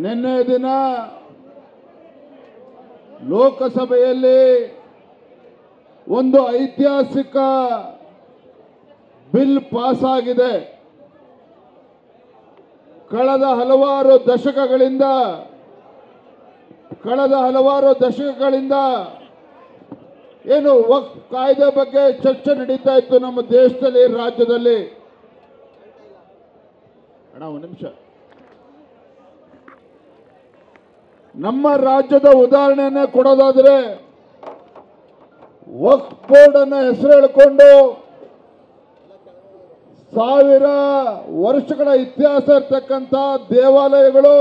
ನಿನ್ನೆ ದಿನ ಲೋಕಸಭೆಯಲ್ಲಿ ಒಂದು ಐತಿಹಾಸಿಕ ಬಿಲ್ ಪಾಸ್ ಆಗಿದೆ. ಕಳೆದ ಹಲವಾರು ದಶಕಗಳಿಂದ ಏನು ವಕ್ಫ್ ಕಾಯ್ದೆ ಬಗ್ಗೆ ಚರ್ಚೆ ನಡೀತಾ ಇತ್ತು ನಮ್ಮ ದೇಶದಲ್ಲಿ, ರಾಜ್ಯದಲ್ಲಿ. ಒಂದು ನಿಮಿಷ. ನಮ್ಮ ರಾಜ್ಯದ ಉದಾಹರಣೆಯನ್ನ ಕೊಡೋದಾದ್ರೆ, ವಕ್ಫ್ ಬೋರ್ಡ್ ಅನ್ನ ಹೆಸರು ಹೇಳಿಕೊಂಡು 1000 ವರ್ಷಗಳ ಇತಿಹಾಸ ಇರತಕ್ಕಂಥ ದೇವಾಲಯಗಳು,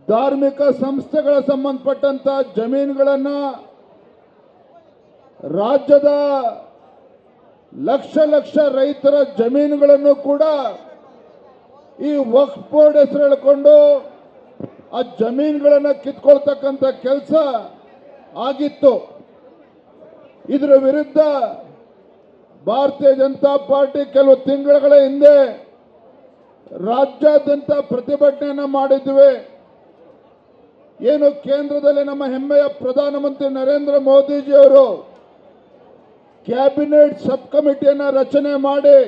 ಧಾರ್ಮಿಕ ಸಂಸ್ಥೆಗಳ ಸಂಬಂಧಪಟ್ಟಂತ ಜಮೀನುಗಳನ್ನ, ರಾಜ್ಯದ ಲಕ್ಷ ರೈತರ ಜಮೀನುಗಳನ್ನು ಕೂಡ ಈ ವಕ್ಫ್ ಬೋರ್ಡ್ ಹೆಸರು ಹೇಳಿಕೊಂಡು ಆ ಜಮೀನುಗಳನ್ನು ಕಿತ್ಕೊಳ್ತಕ್ಕಂಥ ಕೆಲಸ ಆಗಿತ್ತು. ಇದರ ವಿರುದ್ಧ ಭಾರತೀಯ ಜನತಾ ಪಾರ್ಟಿ ಕೆಲವು ತಿಂಗಳ ಹಿಂದೆ ರಾಜ್ಯಾದ್ಯಂತ ಪ್ರತಿಭಟನೆಯನ್ನು ಮಾಡಿದ್ವಿ. ಏನು ಕೇಂದ್ರದಲ್ಲಿ ನಮ್ಮ ಹೆಮ್ಮೆಯ ಪ್ರಧಾನಮಂತ್ರಿ ನರೇಂದ್ರ ಮೋದಿಜಿಯವರು ಕ್ಯಾಬಿನೆಟ್ ಸಬ್ ಕಮಿಟಿಯನ್ನು ರಚನೆ ಮಾಡಿ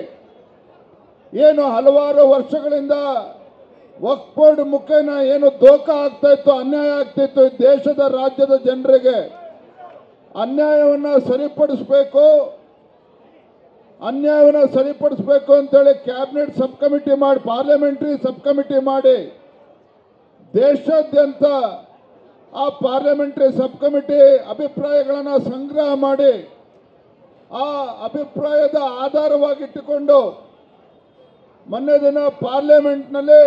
ಏನು ಹಲವಾರು ವರ್ಷಗಳಿಂದ ವಕ್ಫ್ ಬೋರ್ಡ್ ಮುಖೇನ ಏನು ದೋಖ ಆಗ್ತಾ ಇತ್ತು, ಅನ್ಯಾಯ ಆಗ್ತಿತ್ತು ದೇಶದ ರಾಜ್ಯದ ಜನರಿಗೆ, ಅನ್ಯಾಯವನ್ನು ಸರಿಪಡಿಸಬೇಕು ಅಂತೇಳಿ ಕ್ಯಾಬಿನೆಟ್ ಸಬ್ ಕಮಿಟಿ ಮಾಡಿ, ಪಾರ್ಲಿಮೆಂಟರಿ ಸಬ್ ಕಮಿಟಿ ಮಾಡಿ ದೇಶಾದ್ಯಂತ ಆ ಪಾರ್ಲಿಮೆಂಟರಿ ಸಬ್ ಕಮಿಟಿ ಅಭಿಪ್ರಾಯಗಳನ್ನು ಸಂಗ್ರಹ ಮಾಡಿ ಆ ಅಭಿಪ್ರಾಯದ ಆಧಾರವಾಗಿಟ್ಟುಕೊಂಡು ಮೊನ್ನೆ ದಿನ ಪಾರ್ಲಿಮೆಂಟ್ನಲ್ಲಿ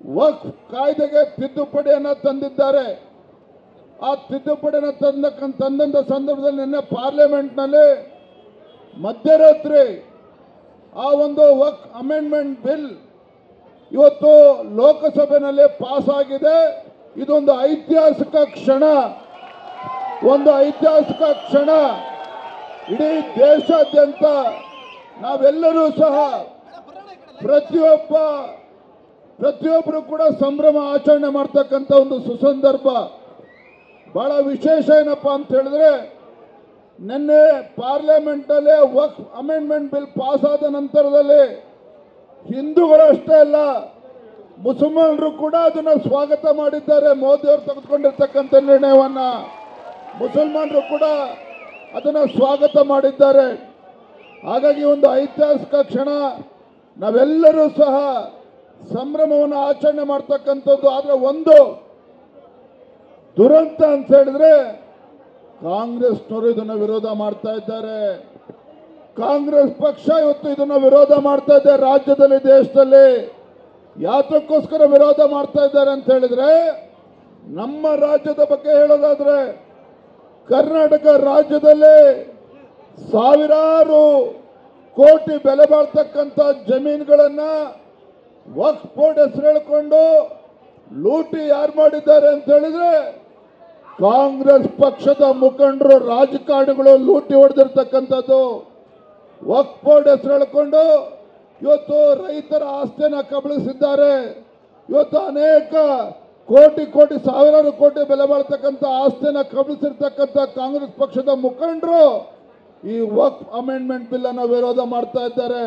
ವಕ್ಫ್ ಕಾಯ್ದೆಗೆ ತಿದ್ದುಪಡಿಯನ್ನು ತಂದಿದ್ದಾರೆ. ಆ ತಿದ್ದುಪಡಿಯನ್ನು ತಂದಂತ ಸಂದರ್ಭದಲ್ಲಿ ನಿನ್ನೆ ಪಾರ್ಲಿಮೆಂಟ್ನಲ್ಲಿ ಮಧ್ಯರಾತ್ರಿ ಆ ಒಂದು ವಕ್ಫ್ ಅಮೆಂಡ್ಮೆಂಟ್ ಬಿಲ್ ಇವತ್ತು ಲೋಕಸಭೆಯಲ್ಲಿ ಪಾಸ್ ಆಗಿದೆ. ಇದೊಂದು ಐತಿಹಾಸಿಕ ಕ್ಷಣ. ಇಡೀ ದೇಶಾದ್ಯಂತ ನಾವೆಲ್ಲರೂ ಸಹ ಪ್ರತಿಯೊಬ್ಬರು ಕೂಡ ಸಂಭ್ರಮ ಆಚರಣೆ ಮಾಡ್ತಕ್ಕಂಥ ಒಂದು ಸುಸಂದರ್ಭ. ಬಹಳ ವಿಶೇಷ ಏನಪ್ಪಾ ಅಂತ ಹೇಳಿದ್ರೆ, ನಿನ್ನೆ ಪಾರ್ಲಿಮೆಂಟ್ ಅಲ್ಲಿ ವಕ್ಫ್ ಅಮೆಂಡ್ಮೆಂಟ್ ಬಿಲ್ ಪಾಸ್ ಆದ ನಂತರದಲ್ಲಿ ಹಿಂದೂಗಳಷ್ಟೇ ಅಲ್ಲ, ಮುಸಲ್ಮಾನರು ಕೂಡ ಅದನ್ನ ಸ್ವಾಗತ ಮಾಡಿದ್ದಾರೆ. ಮೋದಿ ಅವರು ತೆಗೆದುಕೊಂಡಿರ್ತಕ್ಕಂಥ ನಿರ್ಣಯವನ್ನ ಮುಸಲ್ಮಾನರು ಕೂಡ ಅದನ್ನ ಸ್ವಾಗತ ಮಾಡಿದ್ದಾರೆ. ಹಾಗಾಗಿ ಒಂದು ಐತಿಹಾಸಿಕ ಕ್ಷಣ, ನಾವೆಲ್ಲರೂ ಸಹ ಸಂಭ್ರಮವನ್ನು ಆಚರಣೆ ಮಾಡ್ತಕ್ಕಂಥದ್ದು. ಆದ್ರೆ ಒಂದು ದುರಂತ ಅಂತ ಹೇಳಿದ್ರೆ, ಕಾಂಗ್ರೆಸ್ನವರು ಇದನ್ನು ವಿರೋಧ ಮಾಡ್ತಾ ಇದ್ದಾರೆ. ಕಾಂಗ್ರೆಸ್ ಪಕ್ಷ ಇವತ್ತು ಇದನ್ನು ವಿರೋಧ ಮಾಡ್ತಾ ಇದೆ ರಾಜ್ಯದಲ್ಲಿ, ದೇಶದಲ್ಲಿ. ಯಾತಕ್ಕೋಸ್ಕರ ವಿರೋಧ ಮಾಡ್ತಾ ಇದ್ದಾರೆ ಅಂತ ಹೇಳಿದ್ರೆ, ನಮ್ಮ ರಾಜ್ಯದ ಬಗ್ಗೆ ಹೇಳೋದಾದ್ರೆ, ಕರ್ನಾಟಕ ರಾಜ್ಯದಲ್ಲಿ ಸಾವಿರಾರು ಕೋಟಿ ಬೆಲೆ ಬಾಳ್ತಕ್ಕಂಥ ಜಮೀನುಗಳನ್ನ ವಕ್ಫ್ ಬೋರ್ಡ್ ಹೆಸರು ಹೇಳಿಕೊಂಡು ಲೂಟಿ ಯಾರು ಮಾಡಿದ್ದಾರೆ ಅಂತ ಹೇಳಿದ್ರೆ, ಕಾಂಗ್ರೆಸ್ ಪಕ್ಷದ ಮುಖಂಡರು, ರಾಜಕಾರಣಿಗಳು ಲೂಟಿ ಹೊಡೆದಿರ್ತಕ್ಕಂಥದ್ದು. ವಕ್ಫ್ ಬೋರ್ಡ್ ಹೆಸರು ಹೇಳಿಕೊಂಡು ಇವತ್ತು ರೈತರ ಆಸ್ತಿಯನ್ನು ಕಬಳಿಸಿದ್ದಾರೆ. ಇವತ್ತು ಅನೇಕ ಕೋಟಿ ಸಾವಿರಾರು ಕೋಟಿ ಬೆಲೆ ಬಾಳ್ತಕ್ಕಂಥ ಆಸ್ತಿಯನ್ನು ಕಬಳಿಸಿರ್ತಕ್ಕಂಥ ಕಾಂಗ್ರೆಸ್ ಪಕ್ಷದ ಮುಖಂಡರು ಈ ವಕ್ಫ್ ಅಮೆಂಡ್ಮೆಂಟ್ ಬಿಲ್ ಅನ್ನು ವಿರೋಧ ಮಾಡ್ತಾ ಇದ್ದಾರೆ.